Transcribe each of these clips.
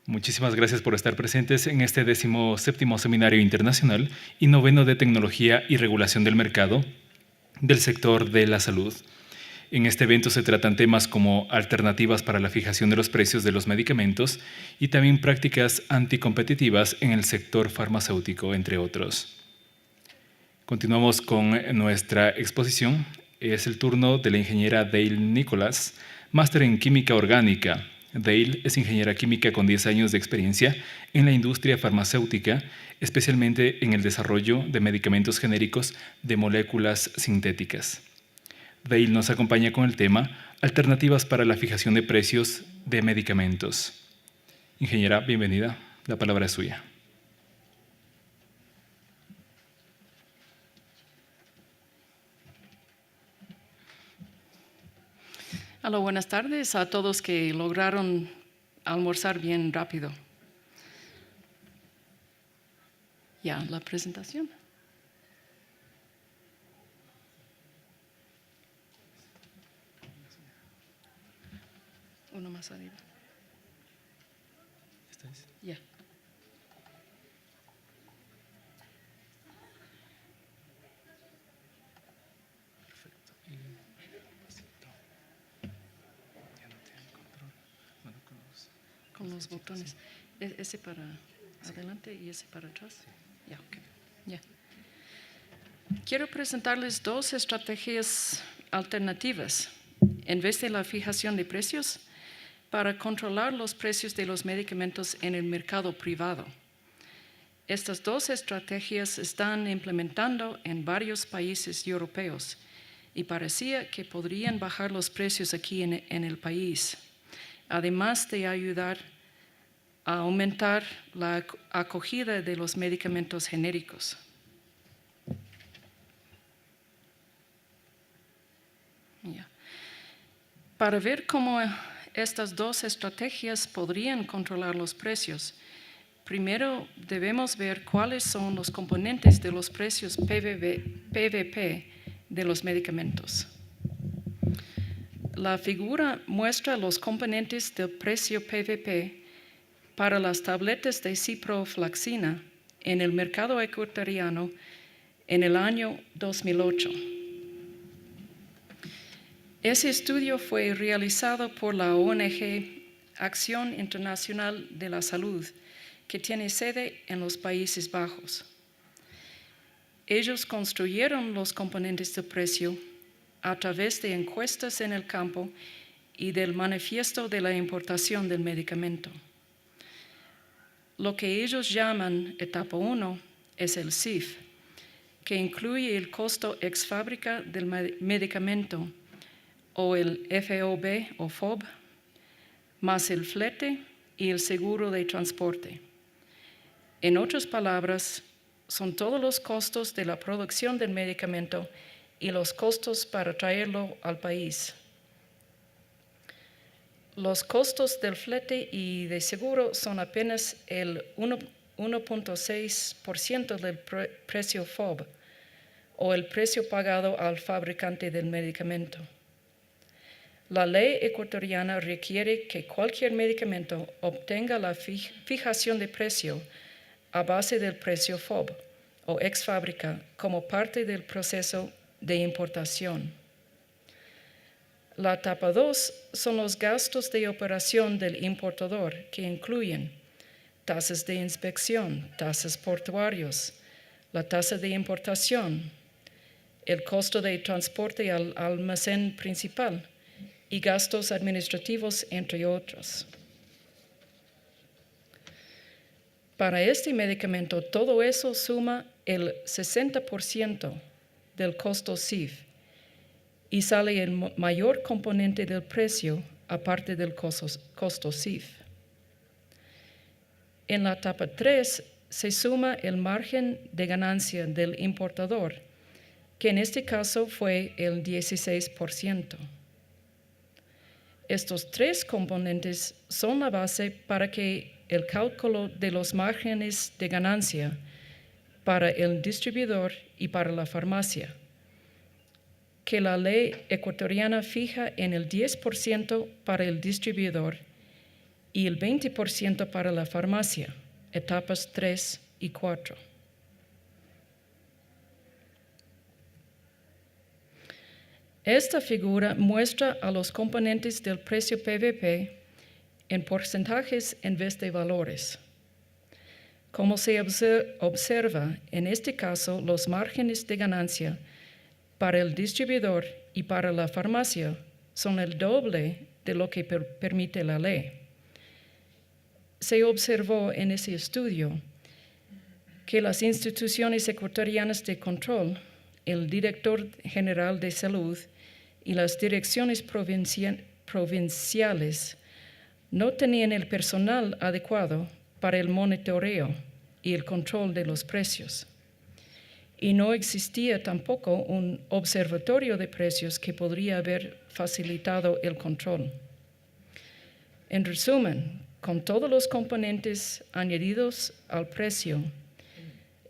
Muchísimas gracias por estar presentes en este 17º Seminario Internacional y 9º de Tecnología y Regulación del Mercado del sector de la salud. En este evento se tratan temas como alternativas para la fijación de los precios de los medicamentos y también prácticas anticompetitivas en el sector farmacéutico, entre otros. Continuamos con nuestra exposición. Es el turno de la ingeniera Dale Nicholas, máster en Química Orgánica. Dale es ingeniera química con 10 años de experiencia en la industria farmacéutica, especialmente en el desarrollo de medicamentos genéricos de moléculas sintéticas. Dale nos acompaña con el tema Alternativas para la fijación de precios de medicamentos. Ingeniera, bienvenida. La palabra es suya. Hola, buenas tardes a todos que lograron almorzar bien rápido. Ya, la presentación. Uno más arriba. Ya. Con los botones. Ese para adelante y ese para atrás. Ya, ok. Ya. Quiero presentarles dos estrategias alternativas en vez de la fijación de precios para controlar los precios de los medicamentos en el mercado privado. Estas dos estrategias están implementando en varios países europeos y parecía que podrían bajar los precios aquí en el país, además de ayudar a aumentar la acogida de los medicamentos genéricos. Para ver cómo estas dos estrategias podrían controlar los precios, primero debemos ver cuáles son los componentes de los precios PVP de los medicamentos. La figura muestra los componentes del precio PVP para las tabletas de ciprofloxacina en el mercado ecuatoriano en el año 2008. Ese estudio fue realizado por la ONG Acción Internacional de la Salud, que tiene sede en los Países Bajos. Ellos construyeron los componentes del precio a través de encuestas en el campo y del manifiesto de la importación del medicamento. Lo que ellos llaman etapa 1 es el CIF, que incluye el costo ex fábrica del medicamento, o el FOB o FOB, más el flete y el seguro de transporte. En otras palabras, son todos los costos de la producción del medicamento y los costos para traerlo al país. Los costos del flete y de seguro son apenas el 1.6% del precio FOB, o el precio pagado al fabricante del medicamento. La ley ecuatoriana requiere que cualquier medicamento obtenga la fijación de precio a base del precio FOB o ex fábrica como parte del proceso de importación. La etapa 2 son los gastos de operación del importador, que incluyen tasas de inspección, tasas portuarios, la tasa de importación, el costo de transporte al almacén principal y gastos administrativos, entre otros. Para este medicamento, todo eso suma el 60% del costo CIF y sale el mayor componente del precio aparte del costo CIF. En la etapa 3 se suma el margen de ganancia del importador, que en este caso fue el 16%. Estos tres componentes son la base para que el cálculo de los márgenes de ganancia para el distribuidor y para la farmacia, que la ley ecuatoriana fija en el 10% para el distribuidor y el 20% para la farmacia, etapas 3 y 4. Esta figura muestra a los componentes del precio PVP en porcentajes en vez de valores. Como se observa, en este caso, los márgenes de ganancia para el distribuidor y para la farmacia son el doble de lo que permite la ley. Se observó en ese estudio que las instituciones ecuatorianas de control, el director general de salud y las direcciones provinciales no tenían el personal adecuado para el monitoreo y el control de los precios. Y no existía tampoco un observatorio de precios que podría haber facilitado el control. En resumen, con todos los componentes añadidos al precio,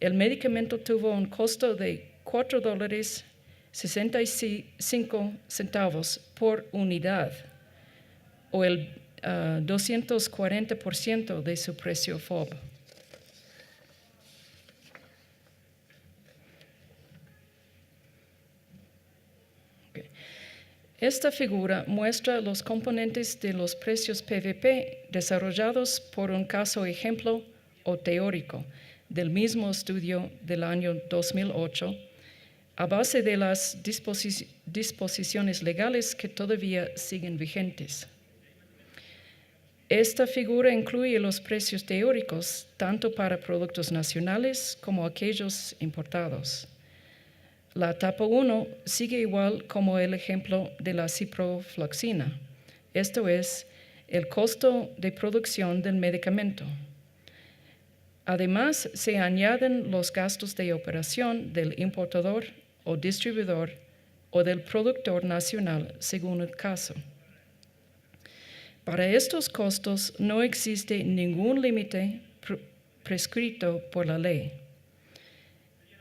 el medicamento tuvo un costo de $4.65 por unidad, o el 240% de su precio FOB. Esta figura muestra los componentes de los precios PVP desarrollados por un caso ejemplo o teórico del mismo estudio del año 2008, a base de las disposiciones legales que todavía siguen vigentes. Esta figura incluye los precios teóricos tanto para productos nacionales como aquellos importados. La etapa 1 sigue igual como el ejemplo de la ciprofloxacina, esto es, el costo de producción del medicamento. Además, se añaden los gastos de operación del importador o distribuidor o del productor nacional, según el caso. Para estos costos no existe ningún límite prescrito por la ley.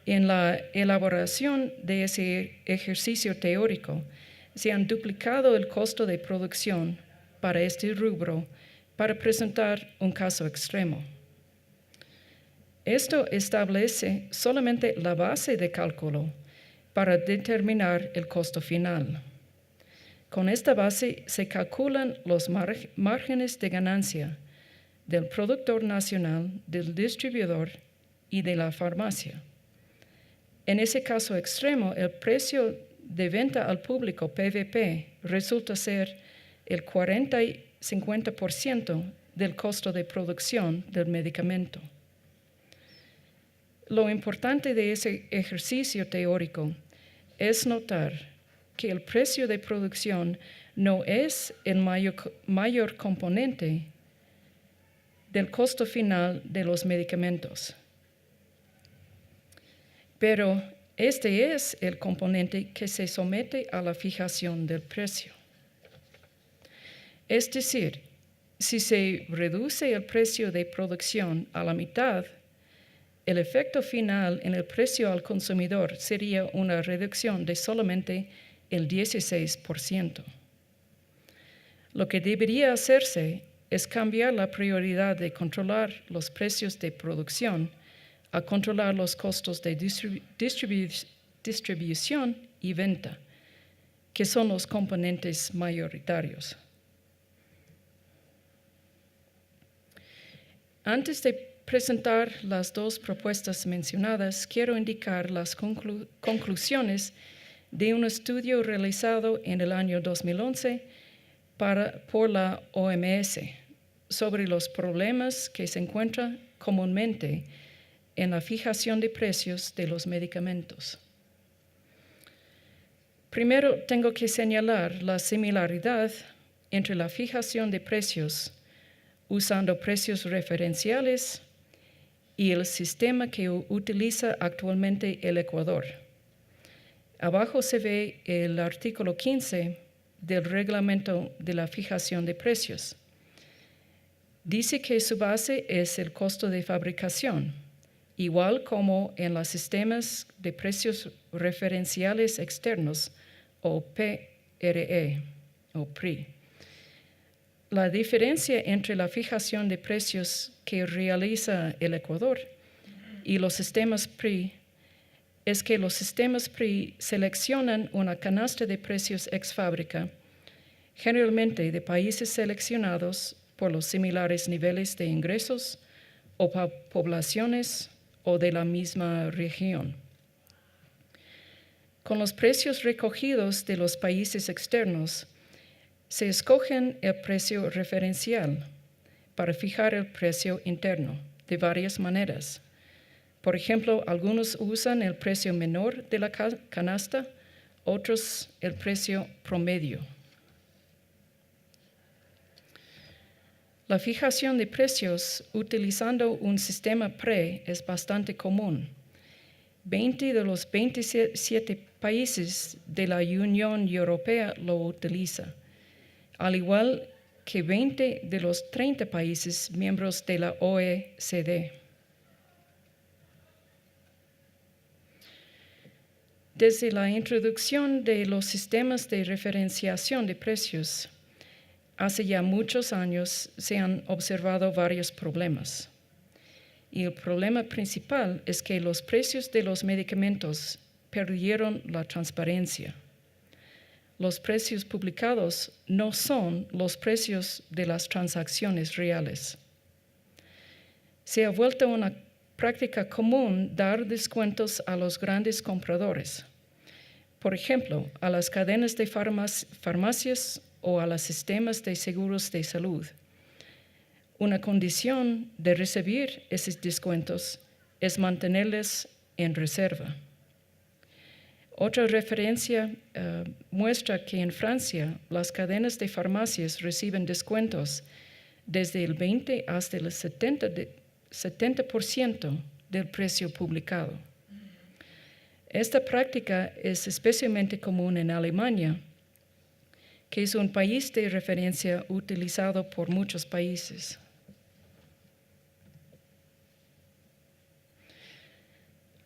En la elaboración de ese ejercicio teórico, se han duplicado el costo de producción para este rubro para presentar un caso extremo. Esto establece solamente la base de cálculo para determinar el costo final. Con esta base se calculan los márgenes de ganancia del productor nacional, del distribuidor y de la farmacia. En ese caso extremo, el precio de venta al público PVP resulta ser el 40 y 50% del costo de producción del medicamento. Lo importante de ese ejercicio teórico es notar que el precio de producción no es el mayor componente del costo final de los medicamentos, pero este es el componente que se somete a la fijación del precio. Es decir, si se reduce el precio de producción a la mitad, el efecto final en el precio al consumidor sería una reducción de solamente el 16%. Lo que debería hacerse es cambiar la prioridad de controlar los precios de producción a controlar los costos de distribución y venta, que son los componentes mayoritarios. Antes de presentar las dos propuestas mencionadas, quiero indicar las conclusiones de un estudio realizado en el año 2011 por la OMS sobre los problemas que se encuentran comúnmente en la fijación de precios de los medicamentos. Primero, tengo que señalar la similaridad entre la fijación de precios usando precios referenciales y el sistema que utiliza actualmente el Ecuador. Abajo se ve el artículo 15 del Reglamento de la Fijación de Precios. Dice que su base es el costo de fabricación, igual como en los sistemas de precios referenciales externos, o PRE, o PRI. La diferencia entre la fijación de precios que realiza el Ecuador y los sistemas PRI es que los sistemas PRI seleccionan una canasta de precios ex fábrica, generalmente de países seleccionados por los similares niveles de ingresos o poblaciones o de la misma región. Con los precios recogidos de los países externos, se escogen el precio referencial para fijar el precio interno de varias maneras. Por ejemplo, algunos usan el precio menor de la canasta, otros el precio promedio. La fijación de precios utilizando un sistema PRE es bastante común. 20 de los 27 países de la Unión Europea lo utilizan, al igual que 20 de los 30 países miembros de la OECD. Desde la introducción de los sistemas de referenciación de precios, hace ya muchos años se han observado varios problemas. Y el problema principal es que los precios de los medicamentos perdieron la transparencia. Los precios publicados no son los precios de las transacciones reales. Se ha vuelto una práctica común dar descuentos a los grandes compradores, por ejemplo, a las cadenas de farmacias o a los sistemas de seguros de salud. Una condición de recibir esos descuentos es mantenerlos en reserva. Otra referencia muestra que en Francia las cadenas de farmacias reciben descuentos desde el 20 hasta el 70% del precio publicado. Esta práctica es especialmente común en Alemania, que es un país de referencia utilizado por muchos países.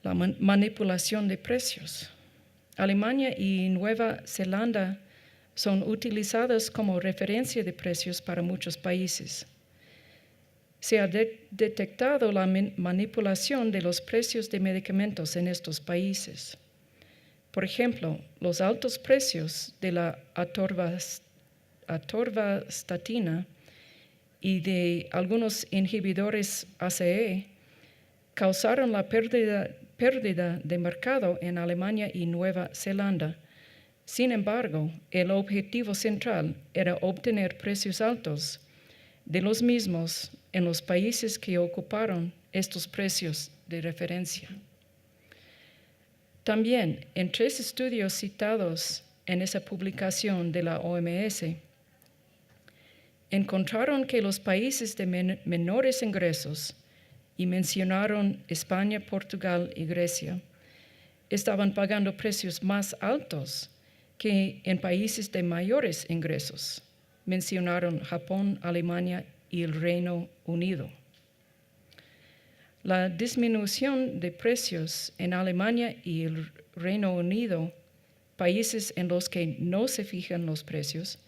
La manipulación de precios. Alemania y Nueva Zelanda son utilizadas como referencia de precios para muchos países. Se ha detectado la manipulación de los precios de medicamentos en estos países. Por ejemplo, los altos precios de la atorvastatina y de algunos inhibidores ACE causaron la pérdida de mercado en Alemania y Nueva Zelanda. Sin embargo, el objetivo central era obtener precios altos de los mismos en los países que ocuparon estos precios de referencia. También, en 3 estudios citados en esa publicación de la OMS, encontraron que los países de menores ingresos, y mencionaron España, Portugal y Grecia, estaban pagando precios más altos que en países de mayores ingresos. Mencionaron Japón, Alemania y el Reino Unido. La disminución de precios en Alemania y el Reino Unido, países en los que no se fijan los precios,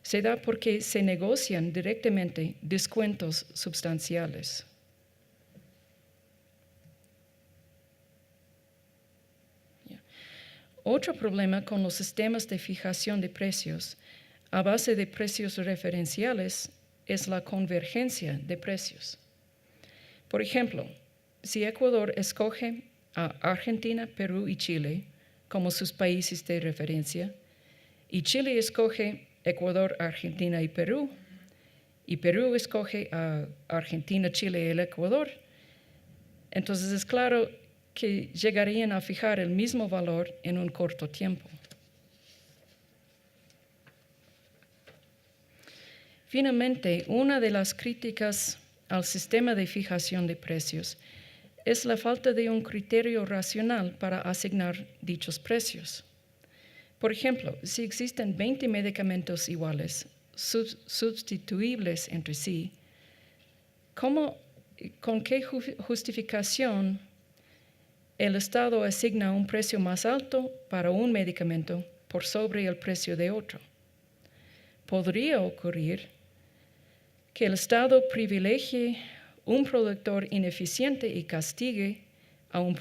se da porque se negocian directamente descuentos sustanciales. Otro problema con los sistemas de fijación de precios a base de precios referenciales es la convergencia de precios. Por ejemplo, si Ecuador escoge a Argentina, Perú y Chile como sus países de referencia, y Chile escoge Ecuador, Argentina y Perú escoge a Argentina, Chile y el Ecuador, entonces es claro que llegarían a fijar el mismo valor en un corto tiempo. Finalmente, una de las críticas al sistema de fijación de precios es la falta de un criterio racional para asignar dichos precios. Por ejemplo, si existen 20 medicamentos iguales, sustituibles entre sí, ¿con qué justificación el Estado asigna un precio más alto para un medicamento por sobre el precio de otro? Podría ocurrir que el Estado privilegie un productor ineficiente y castigue a un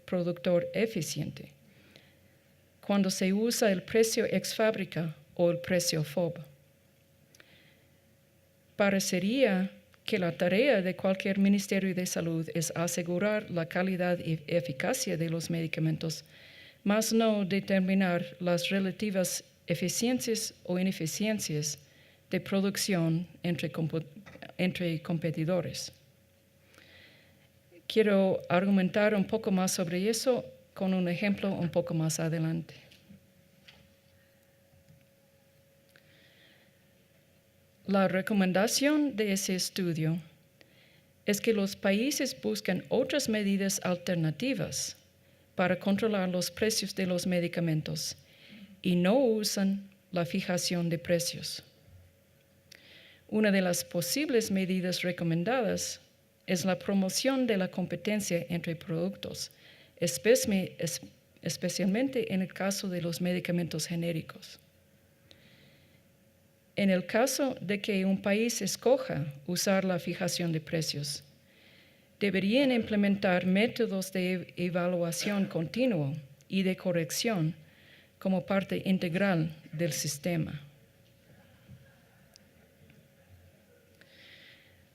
productor eficiente, cuando se usa el precio ex fábrica o el precio FOB. Parecería que la tarea de cualquier Ministerio de Salud es asegurar la calidad y eficacia de los medicamentos, mas no determinar las relativas eficiencias o ineficiencias de producción entre competidores. Quiero argumentar un poco más sobre eso con un ejemplo un poco más adelante. La recomendación de ese estudio es que los países busquen otras medidas alternativas para controlar los precios de los medicamentos y no usan la fijación de precios. Una de las posibles medidas recomendadas es la promoción de la competencia entre productos, especialmente en el caso de los medicamentos genéricos. En el caso de que un país escoja usar la fijación de precios, deberían implementar métodos de evaluación continua y de corrección como parte integral del sistema.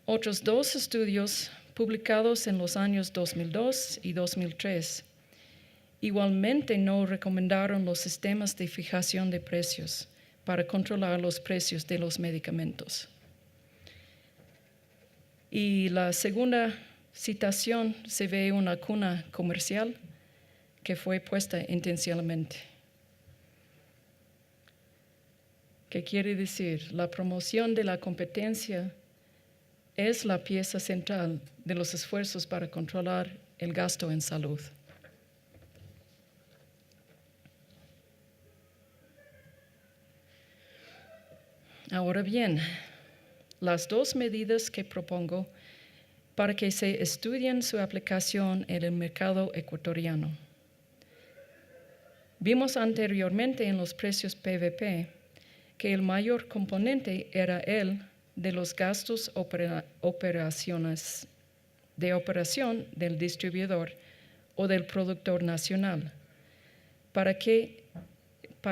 Otros dos estudios publicados en los años 2002 y 2003 igualmente no recomendaron los sistemas de fijación de precios para controlar los precios de los medicamentos. Y la segunda citación se ve una cuna comercial que fue puesta intencionalmente. ¿Qué quiere decir? La promoción de la competencia es la pieza central de los esfuerzos para controlar el gasto en salud. Ahora bien, las dos medidas que propongo para que se estudien su aplicación en el mercado ecuatoriano. Vimos anteriormente en los precios PVP que el mayor componente era el de los gastos de operación del distribuidor o del productor nacional, para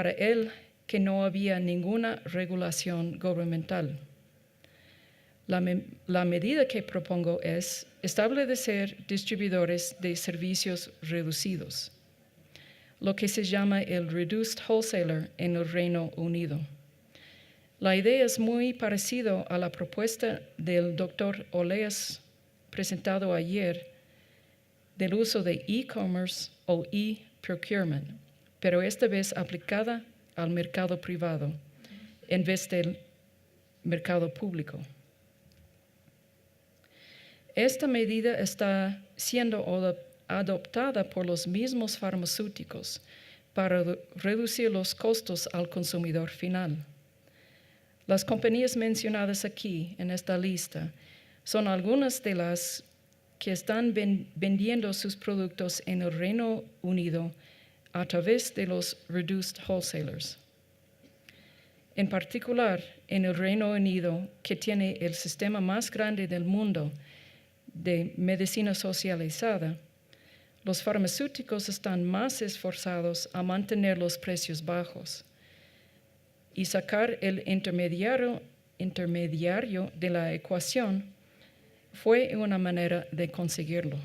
él que no había ninguna regulación gubernamental. La medida que propongo es establecer distribuidores de servicios reducidos, lo que se llama el Reduced Wholesaler en el Reino Unido. La idea es muy parecida a la propuesta del Dr. Oleas presentado ayer del uso de e-commerce o e-procurement, pero esta vez aplicada al mercado privado en vez del mercado público. Esta medida está siendo adoptada por los mismos farmacéuticos para reducir los costos al consumidor final. Las compañías mencionadas aquí en esta lista son algunas de las que están vendiendo sus productos en el Reino Unido a través de los Reduced Wholesalers. En particular, en el Reino Unido, que tiene el sistema más grande del mundo de medicina socializada, los farmacéuticos están más esforzados a mantener los precios bajos y sacar el intermediario de la ecuación fue una manera de conseguirlo.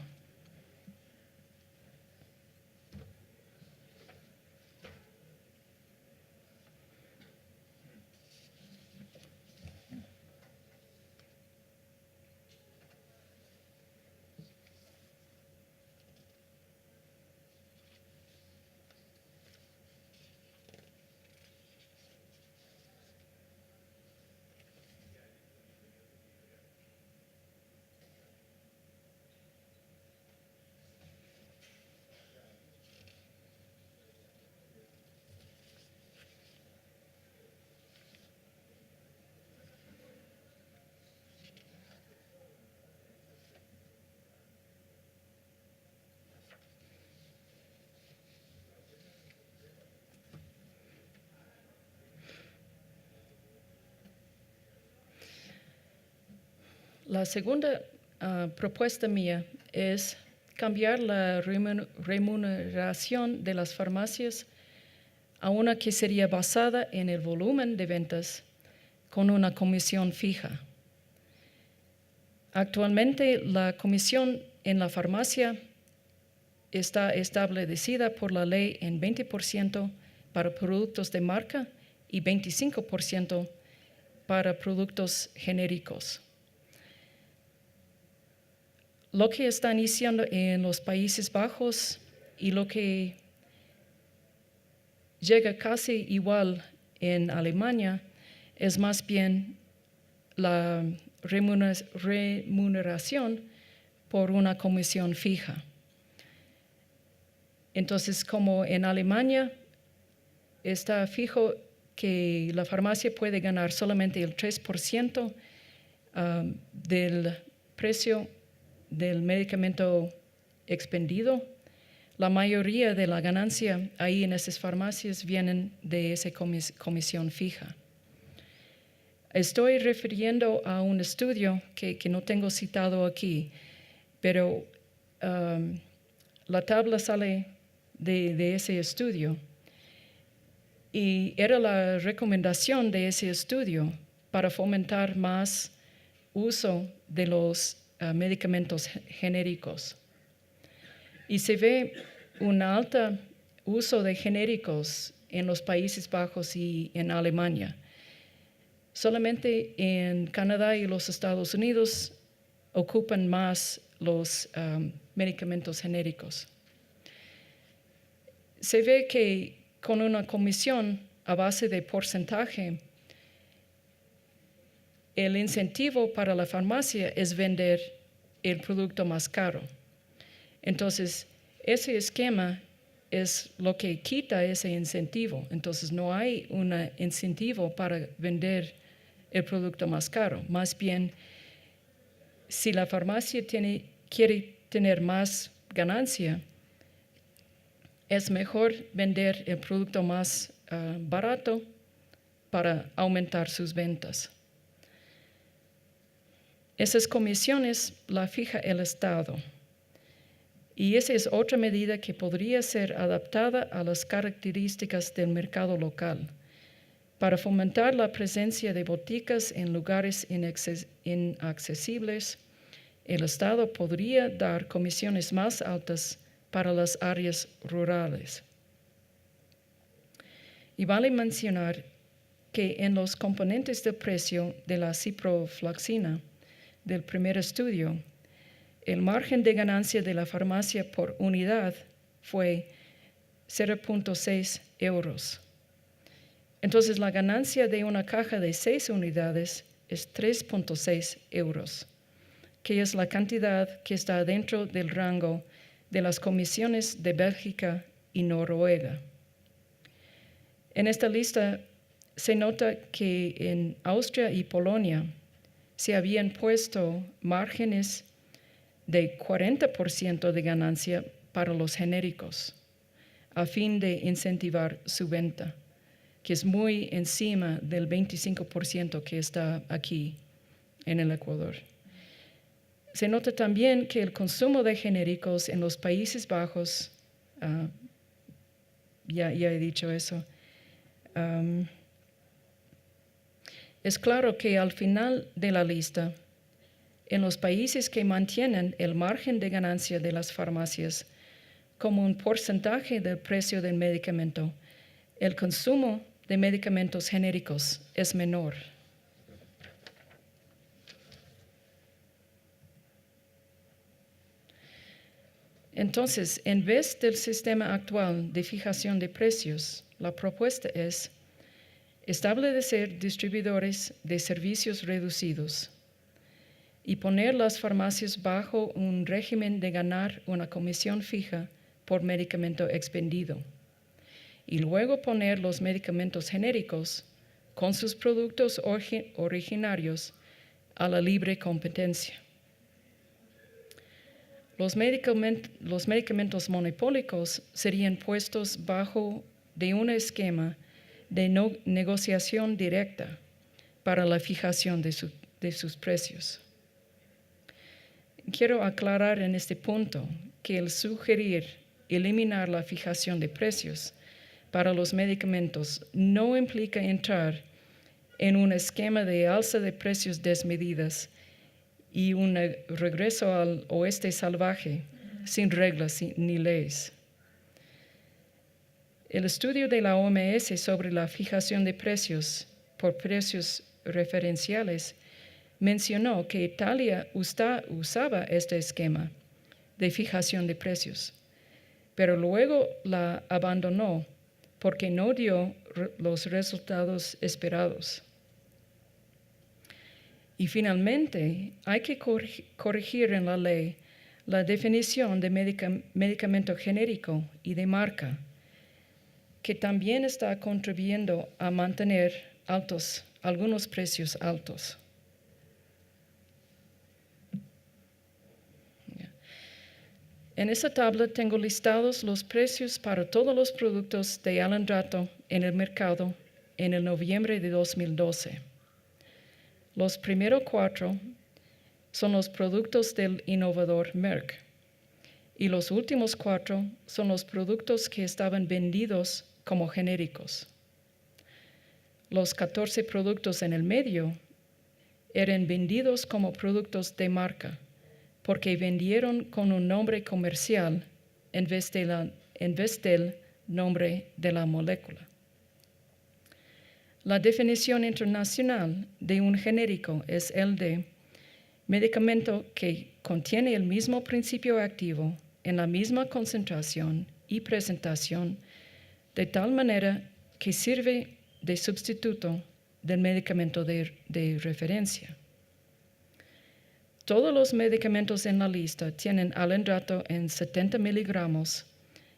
La segunda propuesta mía es cambiar la remuneración de las farmacias a una que sería basada en el volumen de ventas con una comisión fija. Actualmente la comisión en la farmacia está establecida por la ley en 20% para productos de marca y 25% para productos genéricos. Lo que están haciendo en los Países Bajos y lo que llega casi igual en Alemania es más bien la remuneración por una comisión fija. Entonces, como en Alemania está fijo que la farmacia puede ganar solamente el 3% del precio del medicamento expendido, la mayoría de la ganancia ahí en esas farmacias vienen de esa comisión fija. Estoy refiriendo a un estudio que no tengo citado aquí, pero la tabla sale de ese estudio y era la recomendación de ese estudio para fomentar más uso de los medicamentos genéricos. Y se ve un alto uso de genéricos en los Países Bajos y en Alemania. Solamente en Canadá y los Estados Unidos ocupan más los medicamentos genéricos. Se ve que con una comisión a base de porcentaje, el incentivo para la farmacia es vender el producto más caro. Entonces, ese esquema es lo que quita ese incentivo. Entonces, no hay un incentivo para vender el producto más caro. Más bien, si la farmacia quiere tener más ganancia, es mejor vender el producto más barato para aumentar sus ventas. Esas comisiones las fija el Estado. Y esa es otra medida que podría ser adaptada a las características del mercado local. Para fomentar la presencia de boticas en lugares inaccesibles, el Estado podría dar comisiones más altas para las áreas rurales. Y vale mencionar que en los componentes del precio de la ciprofloxacina del primer estudio, el margen de ganancia de la farmacia por unidad fue 0.6 euros. Entonces, la ganancia de una caja de 6 unidades es 3.6 euros, que es la cantidad que está dentro del rango de las comisiones de Bélgica y Noruega. En esta lista se nota que en Austria y Polonia se habían puesto márgenes de 40% de ganancia para los genéricos, a fin de incentivar su venta, que es muy encima del 25% que está aquí en el Ecuador. Se nota también que el consumo de genéricos en los Países Bajos, ya he dicho eso, es claro que al final de la lista, en los países que mantienen el margen de ganancia de las farmacias como un porcentaje del precio del medicamento, el consumo de medicamentos genéricos es menor. Entonces, en vez del sistema actual de fijación de precios, la propuesta es establecer distribuidores de servicios reducidos y poner las farmacias bajo un régimen de ganar una comisión fija por medicamento expendido, y luego poner los medicamentos genéricos con sus productos originarios a la libre competencia. Los medicamentos monopólicos serían puestos bajo de un esquema de negociación directa para la fijación de sus precios. quiero aclarar en este punto que el sugerir eliminar la fijación de precios para los medicamentos no implica entrar en un esquema de alza de precios desmedidas y un regreso al oeste salvaje sin reglas ni leyes. El estudio de la OMS sobre la fijación de precios por precios referenciales mencionó que Italia usaba este esquema de fijación de precios, pero luego la abandonó porque no dio los resultados esperados. Y finalmente, hay que corregir en la ley la definición de medicamento genérico y de marca, que también está contribuyendo a mantener algunos precios altos. En esta tabla tengo listados los precios para todos los productos de Alendrato en el mercado en el noviembre de 2012. Los primeros 4 son los productos del innovador Merck y los últimos 4 son los productos que estaban vendidos como genéricos. Los 14 productos en el medio eran vendidos como productos de marca porque vendieron con un nombre comercial en vez del nombre de la molécula. La definición internacional de un genérico es el de medicamento que contiene el mismo principio activo en la misma concentración y presentación, de tal manera que sirve de sustituto del medicamento de referencia. Todos los medicamentos en la lista tienen Alendrato en 70 miligramos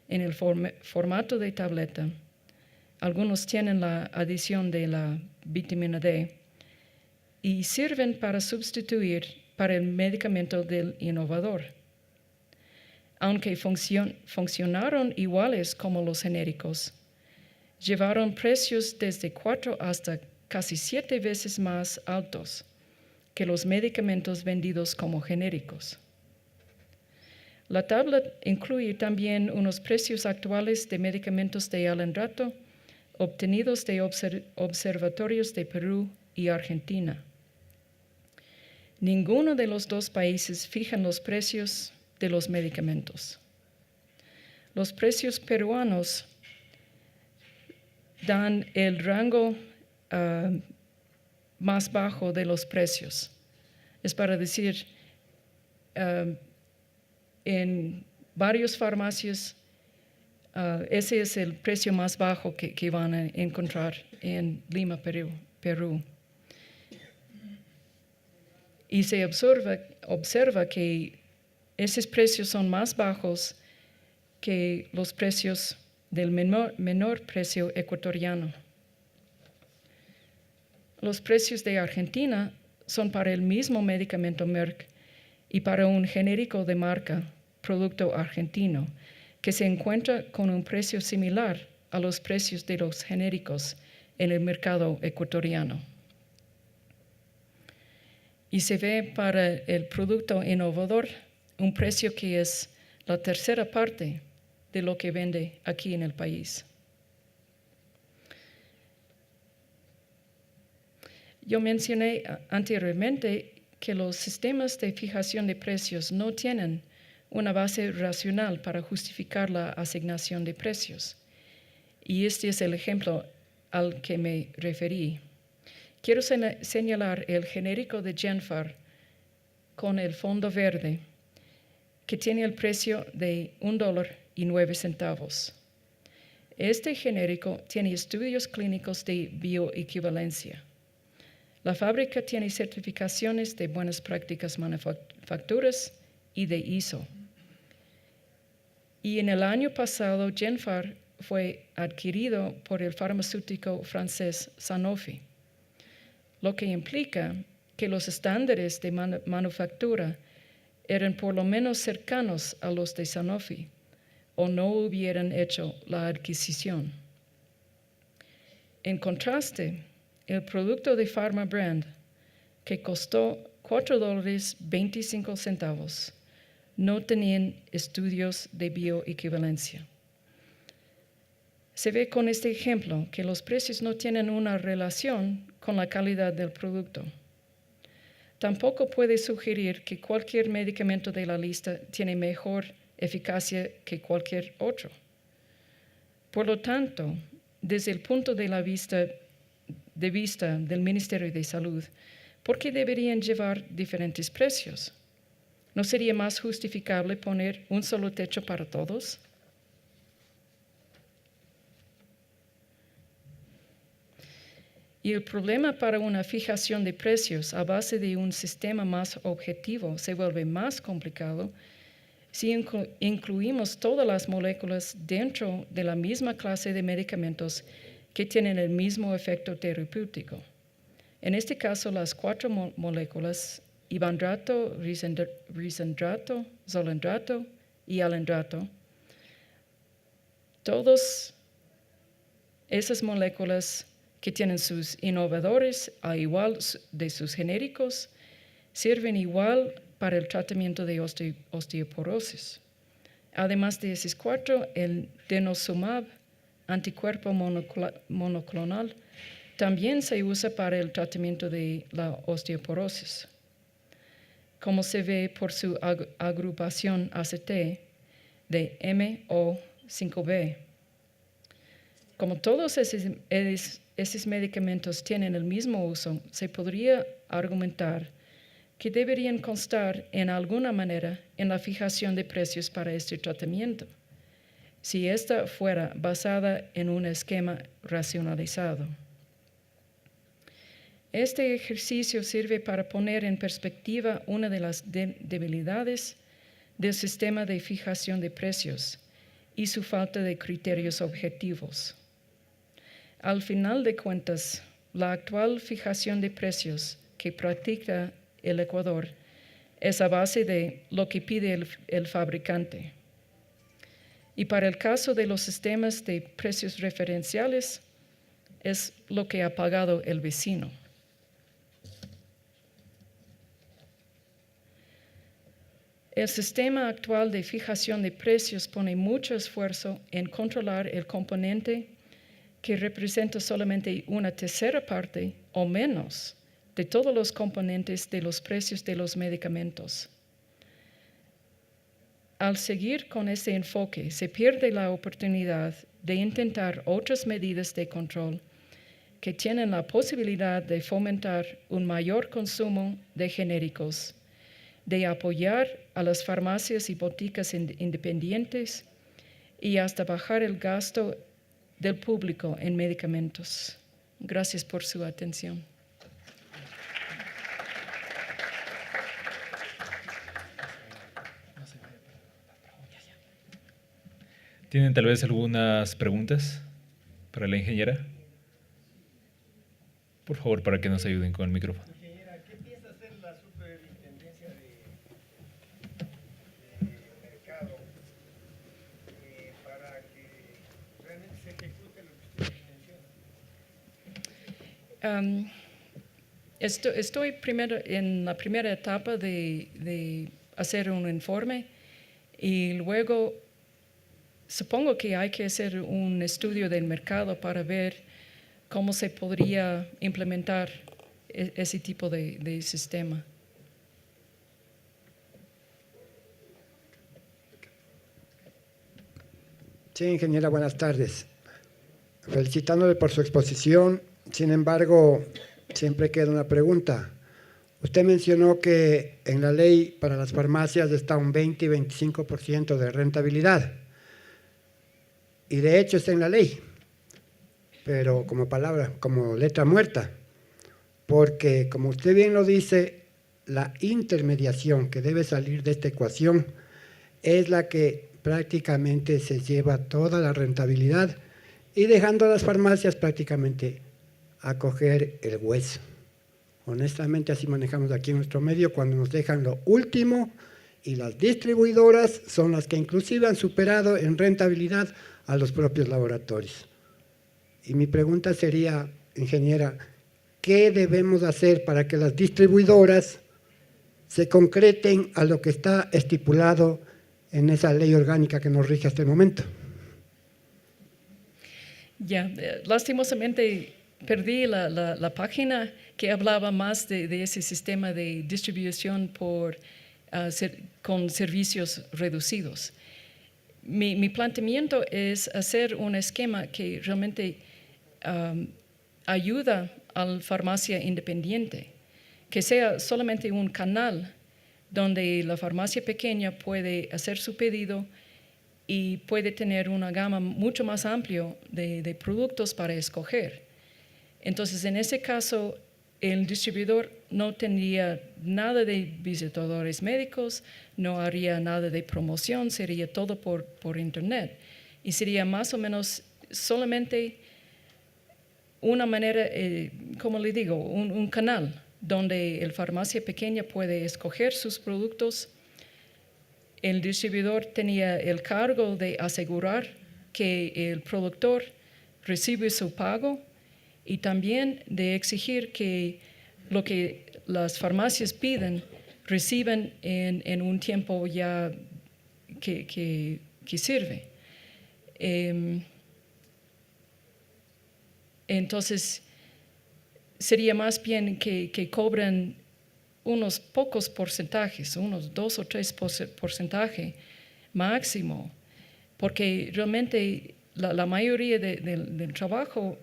en el formato de tableta. Algunos tienen la adición de la vitamina D y sirven para sustituir para el medicamento del innovador. Aunque funcionaron iguales como los genéricos, llevaron precios desde 4 hasta casi 7 veces más altos que los medicamentos vendidos como genéricos. La tabla incluye también unos precios actuales de medicamentos de Alendrato obtenidos de observatorios de Perú y Argentina. Ninguno de los dos países fijan los precios de los medicamentos. Los precios peruanos dan el rango más bajo de los precios. Es para decir, en varias farmacias, ese es el precio más bajo que van a encontrar en Lima, Perú. Y se observa que esos precios son más bajos que los precios del menor precio ecuatoriano. Los precios de Argentina son para el mismo medicamento Merck y para un genérico de marca, producto argentino, que se encuentra con un precio similar a los precios de los genéricos en el mercado ecuatoriano. Y se ve para el producto innovador un precio que es la tercera parte de lo que vende aquí en el país. Yo mencioné anteriormente que los sistemas de fijación de precios no tienen una base racional para justificar la asignación de precios. Y este es el ejemplo al que me referí. Quiero señalar el genérico de Genfar con el fondo verde, que tiene el precio de $1.09. Este genérico tiene estudios clínicos de bioequivalencia. La fábrica tiene certificaciones de buenas prácticas manufacturas y de ISO. Y en el año pasado, Genfar fue adquirido por el farmacéutico francés Sanofi, lo que implica que los estándares de manufactura eran por lo menos cercanos a los de Sanofi, o no hubieran hecho la adquisición. En contraste, el producto de Pharma Brand, que costó $4.25. No tenían estudios de bioequivalencia. Se ve con este ejemplo que los precios no tienen una relación con la calidad del producto. Tampoco puede sugerir que cualquier medicamento de la lista tiene mejor eficacia que cualquier otro. Por lo tanto, desde el punto de vista del Ministerio de Salud, ¿por qué deberían llevar diferentes precios? ¿No sería más justificable poner un solo techo para todos? Y el problema para una fijación de precios a base de un sistema más objetivo se vuelve más complicado si incluimos todas las moléculas dentro de la misma clase de medicamentos que tienen el mismo efecto terapéutico. En este caso, las 4 moléculas, ibandrato, risendrato, zolendrato y alendrato, todas esas moléculas que tienen sus innovadores a igual de sus genéricos, sirven igual para el tratamiento de osteoporosis. Además de esos 4, el denosumab, anticuerpo monoclonal, también se usa para el tratamiento de la osteoporosis. Como se ve por su agrupación ACT de MO5B. Como todos esos medicamentos tienen el mismo uso, se podría argumentar que deberían constar en alguna manera en la fijación de precios para este tratamiento, si ésta fuera basada en un esquema racionalizado. Este ejercicio sirve para poner en perspectiva una de las debilidades del sistema de fijación de precios y su falta de criterios objetivos. Al final de cuentas, la actual fijación de precios que practica el Ecuador es a base de lo que pide el fabricante. Y para el caso de los sistemas de precios referenciales, es lo que ha pagado el vecino. El sistema actual de fijación de precios pone mucho esfuerzo en controlar el componente que representa solamente una tercera parte o menos de todos los componentes de los precios de los medicamentos. Al seguir con este enfoque, se pierde la oportunidad de intentar otras medidas de control que tienen la posibilidad de fomentar un mayor consumo de genéricos, de apoyar a las farmacias y boticas independientes y hasta bajar el gasto del público en medicamentos. Gracias por su atención. ¿Tienen tal vez algunas preguntas para la ingeniera? Por favor, para que nos ayuden con el micrófono. Ingeniera, ¿qué piensa hacer la superintendencia de mercado para que realmente se ejecute lo que usted menciona? Estoy primero en la primera etapa de hacer un informe y luego supongo que hay que hacer un estudio del mercado para ver cómo se podría implementar ese tipo de sistema. Sí, ingeniera, buenas tardes. Felicitándole por su exposición, sin embargo, siempre queda una pregunta. Usted mencionó que en la ley para las farmacias está un 20 y 25% de rentabilidad. Y de hecho está en la ley, pero como palabra, como letra muerta. Porque, como usted bien lo dice, la intermediación que debe salir de esta ecuación es la que prácticamente se lleva toda la rentabilidad y dejando a las farmacias prácticamente a coger el hueso. Honestamente, así manejamos aquí en nuestro medio cuando nos dejan lo último y las distribuidoras son las que inclusive han superado en rentabilidad a los propios laboratorios. Y mi pregunta sería, ingeniera, ¿qué debemos hacer para que las distribuidoras se concreten a lo que está estipulado en esa ley orgánica que nos rige hasta el momento. Ya, lastimosamente perdí la página que hablaba más de ese sistema de distribución con servicios reducidos. Mi planteamiento es hacer un esquema que realmente ayuda a la farmacia independiente, que sea solamente un canal donde la farmacia pequeña puede hacer su pedido y puede tener una gama mucho más amplia de productos para escoger. Entonces, en ese caso, el distribuidor no tendría nada de visitadores médicos, no haría nada de promoción, sería todo por internet. Y sería más o menos solamente una manera, como le digo, un canal donde el farmacia pequeña puede escoger sus productos. El distribuidor tenía el cargo de asegurar que el productor recibe su pago y también de exigir que lo que las farmacias piden reciben en un tiempo ya que sirve. Entonces, sería más bien que cobren unos pocos porcentajes, unos 2 o 3% máximo, porque realmente la mayoría del trabajo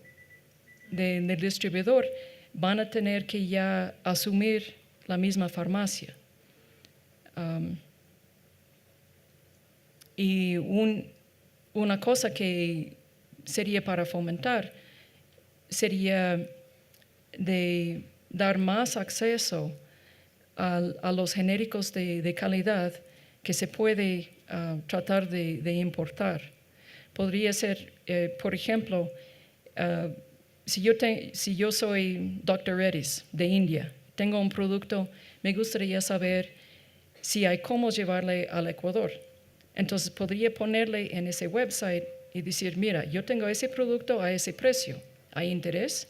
del distribuidor van a tener que ya asumir la misma farmacia. Y una cosa que sería para fomentar sería de dar más acceso a los genéricos de calidad que se puede tratar de importar. Podría ser, por ejemplo, si yo soy Dr. Reddy's de India, tengo un producto, me gustaría saber si hay cómo llevarle al Ecuador. Entonces podría ponerle en ese website y decir, mira, yo tengo ese producto a ese precio, ¿hay interés?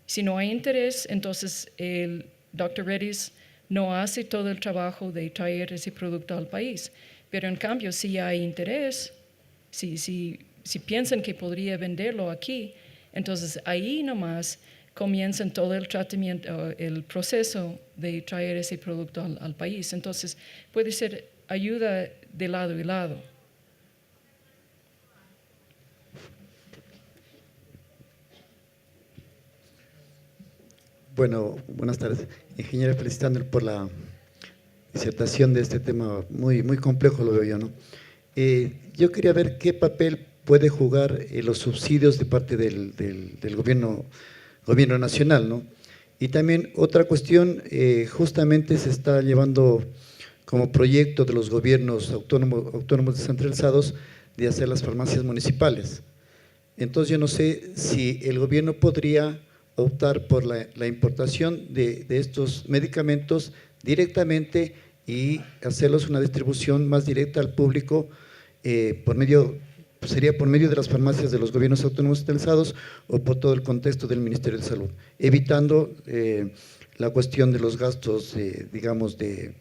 Si no hay interés, entonces el Dr. Reddy's no hace todo el trabajo de traer ese producto al país. Pero en cambio, si hay interés, si piensan que podría venderlo aquí, entonces ahí nomás comienzan todo el tratamiento, el proceso de traer ese producto al país. Entonces puede ser ayuda de lado y lado. Bueno, buenas tardes. Ingeniero, felicitándole por la disertación de este tema muy, muy complejo, lo veo yo, ¿no? Yo quería ver qué papel puede jugar los subsidios de parte del gobierno nacional, ¿no? Y también otra cuestión, justamente se está llevando como proyecto de los gobiernos autónomos descentralizados de hacer las farmacias municipales. Entonces yo no sé si el gobierno podría optar por la importación de estos medicamentos directamente y hacerlos una distribución más directa al público sería por medio de las farmacias de los gobiernos autónomos centralizados o por todo el contexto del Ministerio de Salud, evitando la cuestión de los gastos, digamos, de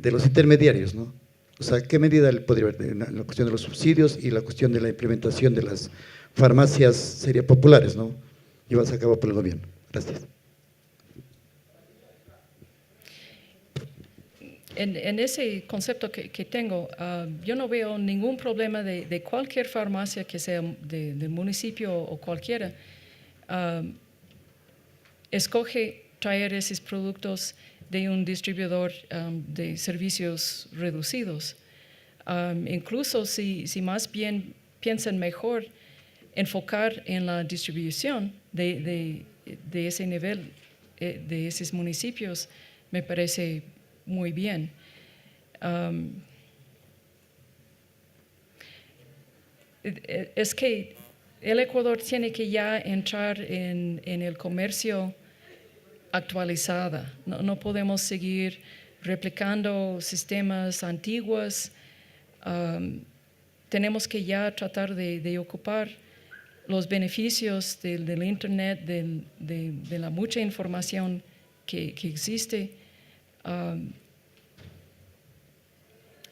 los intermediarios, ¿no? O sea, ¿qué medida podría haber? La cuestión de los subsidios y la cuestión de la implementación de las farmacias sería populares, ¿no? Llevadas a cabo por el gobierno. Gracias. En ese concepto que tengo, yo no veo ningún problema de cualquier farmacia que sea del municipio o cualquiera. Escoge traer esos productos de un distribuidor de servicios reducidos. Incluso si más bien piensan mejor enfocar en la distribución de ese nivel, de esos municipios, me parece muy bien. Es que el Ecuador tiene que ya entrar en el comercio actualizado. No podemos seguir replicando sistemas antiguos. Tenemos que ya tratar de ocupar los beneficios del Internet, de la mucha información que existe,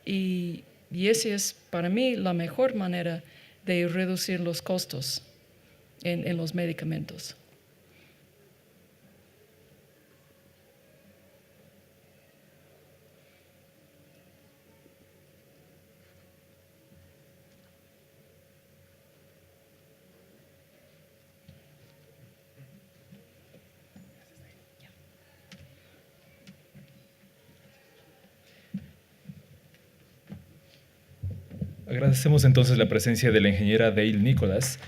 Y esa es para mí la mejor manera de reducir los costos en los medicamentos. Agradecemos entonces la presencia de la ingeniera Dale Nicholas,